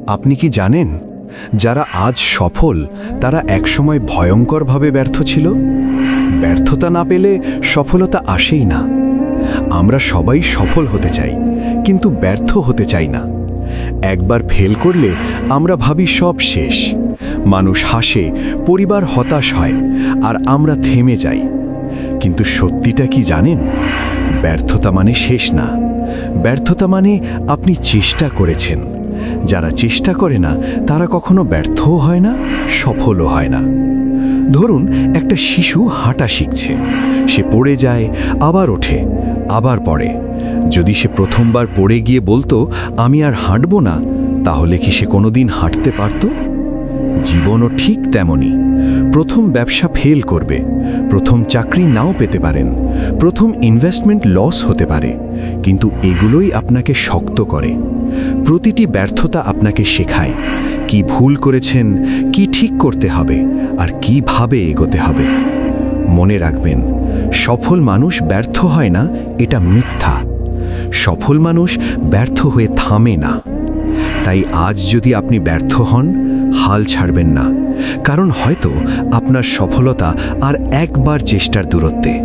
আপনি কি জানেন, যারা আজ সফল তারা একসময় ভয়ঙ্করভাবে ব্যর্থ ছিল? ব্যর্থতা না পেলে সফলতা আসেই না। আমরা সবাই সফল হতে চাই, কিন্তু ব্যর্থ হতে চাই না। একবার ফেল করলে আমরা ভাবি সব শেষ। মানুষ হাসে, পরিবার হতাশ হয়, আর আমরা থেমে যাই। কিন্তু সত্যিটা কি জানেন? ব্যর্থতা মানে শেষ না। ব্যর্থতা মানে আপনি চেষ্টা করেছেন। যারা চেষ্টা করে না তারা কখনো ব্যর্থও হয় না, সফলও হয় না। ধরুন, একটা শিশু হাঁটা শিখছে। সে পড়ে যায়, আবার ওঠে, আবার পড়ে। যদি সে প্রথমবার পড়ে গিয়ে বলতো আমি আর হাঁটব না, তাহলে কি সে কোনোদিন হাঁটতে পারত? জীবনও ঠিক তেমনই। প্রথম ব্যবসা ফেল করবে, প্রথম চাকরি নাও পেতে পারেন, প্রথম ইনভেস্টমেন্ট লস হতে পারে, কিন্তু এগুলোই আপনাকে শক্ত করে। প্রতিটি ব্যর্থতা আপনাকে শেখায় কি ভুল করেছেন, কি ঠিক করতে হবে, আর কিভাবে এগোতে হবে। মনে রাখবেন, সফল মানুষ ব্যর্থ হয় না, এটা মিথ্যা। সফল মানুষ ব্যর্থ হয়ে থামে না। তাই আজ যদি আপনি ব্যর্থ হন, হাল ছাড়বেন না, কারণ হয়তো আপনার সফলতা আর একবার চেষ্টার দূরত্বে।